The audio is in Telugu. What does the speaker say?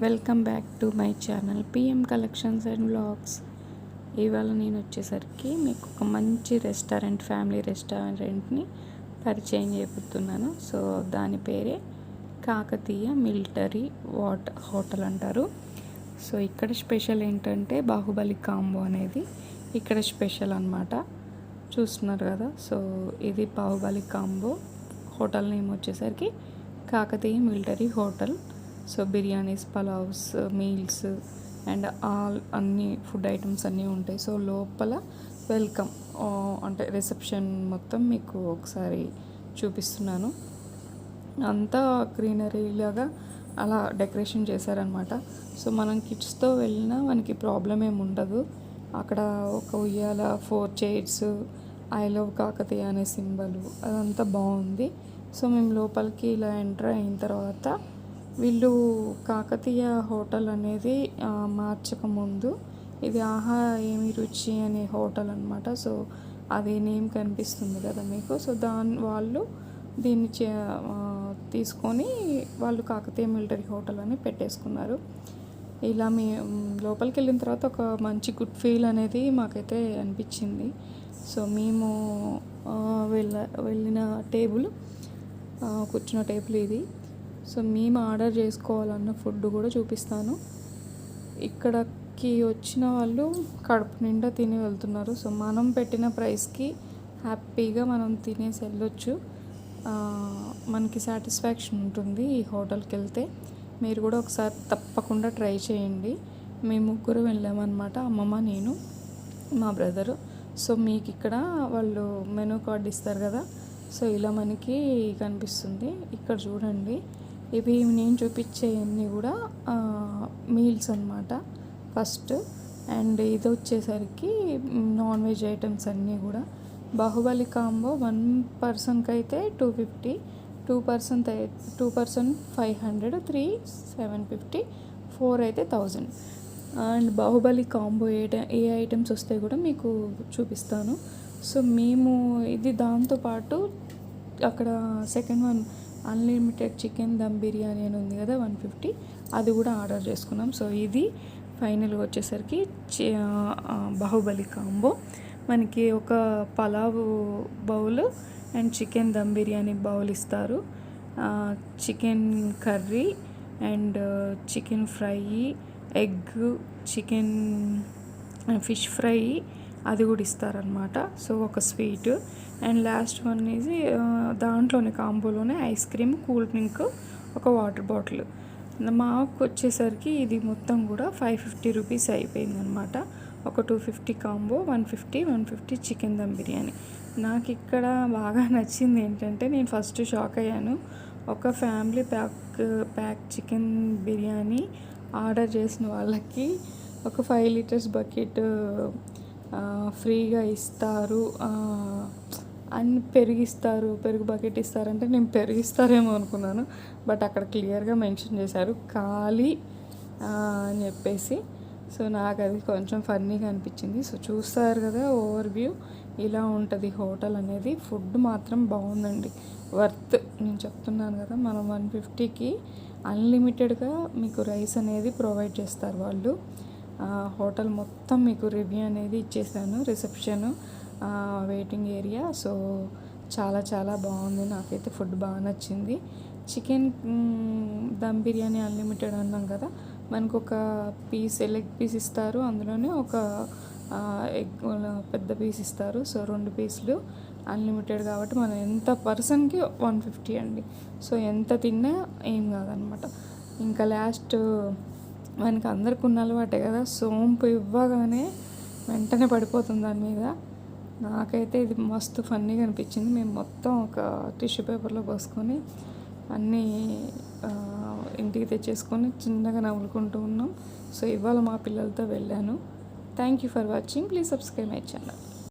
Welcome back to my channel PM collections and vlogs. ఇవాళ నేను వచ్చేసరికి మీకు ఒక మంచి రెస్టారెంట్, ఫ్యామిలీ రెస్టారెంట్ని పరిచయం చేయబోతున్నాను. సో దాని పేరే కాకతీయ మిలిటరీ హోటల్ అంటారు. సో ఇక్కడ స్పెషల్ ఏంటంటే బాహుబలి కాంబో అనేది ఇక్కడ స్పెషల్ అన్నమాట. చూస్తున్నారు కదా. సో ఇది బాహుబలి కాంబో. హోటల్ నేమ్ వచ్చేసరికి Kakatiya military hotel. So biryanis, pulaos, meals and అన్ని ఫుడ్ ఐటమ్స్ అన్నీ ఉంటాయి. సో లోపల వెల్కమ్ అంటే రిసెప్షన్ మొత్తం మీకు ఒకసారి చూపిస్తున్నాను. అంతా గ్రీనరీ లాగా అలా డెకరేషన్ చేశారనమాట. సో మనం కిడ్స్తో వెళ్ళినా మనకి ప్రాబ్లం ఏమి ఉండదు. అక్కడ ఒక ఉయ్యాల, 4 చైర్స్, ఐ లవ్ కాకతీయ అనే సింబల్, అదంతా బాగుంది. సో మేము లోపలికి ఇలా ఎంటర్ అయిన తర్వాత వీళ్ళు కాకతీయ హోటల్ అనేది మార్చకముందు ఇది ఆహా ఏమి రుచి అనే హోటల్ అనమాట. సో అది నేమ్ కనిపిస్తుంది కదా మీకు. సో వాళ్ళు దీన్ని తీసుకొని వాళ్ళు కాకతీయ మిలిటరీ హోటల్ అని పెట్టేసుకున్నారు. ఇలా లోపలికి వెళ్ళిన తర్వాత ఒక మంచి గుడ్ ఫీల్ అనేది మాకైతే అనిపించింది. సో మేము వెళ్ళిన టేబుల్, కూర్చున్న టేబుల్ ఇది. సో మేము ఆర్డర్ చేసుకోవాలన్న ఫుడ్ కూడా చూపిస్తాను. ఇక్కడికి వచ్చిన వాళ్ళు కడుపు నిండా తిని వెళ్తున్నారు. సో మనం పెట్టిన ప్రైస్కి హ్యాపీగా మనం తినేసి వెళ్ళొచ్చు. మనకి సాటిస్ఫాక్షన్ ఉంటుంది ఈ హోటల్కి వెళ్తే. మీరు కూడా ఒకసారి తప్పకుండా ట్రై చేయండి. మేము ముగ్గురు వెళ్ళామన్నమాట, అమ్మమ్మ, నేను, మా బ్రదరు. సో మీకు ఇక్కడ వాళ్ళు మెనూ కార్డ్ ఇస్తారు కదా. సో ఇలా మనకి కనిపిస్తుంది. ఇక్కడ చూడండి, ఇవి నేను చూపించేవన్నీ కూడా మీల్స్ అన్నమాట ఫస్ట్. అండ్ ఇది వచ్చేసరికి నాన్ వెజ్ ఐటమ్స్ అన్నీ కూడా. బాహుబలి కాంబో 1 పర్సన్కి అయితే 250, 2 పర్సన్ 500, 3 750, 4 అయితే 1000. అండ్ బాహుబలి కాంబో ఏ ఐటమ్స్ వస్తాయి కూడా మీకు చూపిస్తాను. సో మేము ఇది దాంతోపాటు అక్కడ second one unlimited chicken dum biryani అని ఉంది కదా, 150, అది కూడా ఆర్డర్ చేసుకున్నాం. సో ఇది ఫైనల్గా వచ్చేసరికి బాహుబలి కాంబో. మనకి ఒక pulao bowl and chicken dum biryani bowl ఇస్తారు. Chicken curry and chicken fry, egg, chicken fish fry అది కూడా ఇస్తారనమాట. సో ఒక స్వీట్ అండ్ లాస్ట్ వన్ ఇది దాంట్లోనే కాంబోలోనే ఐస్ క్రీమ్, కూల్ డ్రింక్, ఒక వాటర్ బాటిల్. మాకు వచ్చేసరికి ఇది మొత్తం కూడా 550 రూపీస్ అయిపోయిందనమాట. ఒక 250 కాంబో, 150 చికెన్ దమ్ బిర్యానీ. నాకు ఇక్కడ బాగా నచ్చింది ఏంటంటే, నేను ఫస్ట్ షాక్ అయ్యాను. ఒక family pack chicken biryani order చేసిన వాళ్ళకి ఒక 5 లీటర్స్ బకెట్ ఫ్రీగా ఇస్తారు, అన్ని పెరిగిస్తారు, పెరుగు బకెట్ ఇస్తారంటే నేను పెరిగిస్తారేమో అనుకున్నాను. బట్ అక్కడ క్లియర్గా మెన్షన్ చేశారు ఖాళీ అని చెప్పేసి. సో నాకు అది కొంచెం ఫన్నీగా అనిపించింది. సో చూస్తారు కదా ఓవర్ వ్యూ, ఇలా ఉంటుంది హోటల్ అనేది. ఫుడ్ మాత్రం బాగుందండి, వర్త్. నేను చెప్తున్నాను కదా, మనం 150కి అన్లిమిటెడ్గా మీకు రైస్ అనేది ప్రొవైడ్ చేస్తారు వాళ్ళు. హోటల్ మొత్తం మీకు రివ్యూ అనేది ఇచ్చేసాను, రిసెప్షన్, వెయిటింగ్ ఏరియా. సో చాలా చాలా బాగుంది, నాకైతే ఫుడ్ బాగా నచ్చింది. చికెన్ దమ్ బిర్యానీ అన్లిమిటెడ్ అన్నాం కదా, మనకు ఒక లెగ్ పీస్ ఇస్తారు, అందులోనే ఒక ఎగ్ పెద్ద పీస్ ఇస్తారు. సో 2 పీసులు అన్లిమిటెడ్ కాబట్టి మనం ఎంత పర్సన్కి 150 అండి. సో ఎంత తిన్నా ఏం కాదనమాట. ఇంకా లాస్ట్ మనకి అందరికి ఉన్న అలవాటే కదా, సోంపు ఇవ్వగానే వెంటనే పడిపోతుంది దాని మీద. నాకైతే ఇది మస్తు ఫన్నీగా అనిపించింది. మేము మొత్తం ఒక టిష్యూ పేపర్లో పోసుకొని అన్నీ ఇంటికి తెచ్చేసుకొని చిన్నగా నవ్వులుకుంటూ ఉన్నాం. సో ఇవాళ మా పిల్లలతో వెళ్ళాను. Thank you for watching. Please subscribe my channel.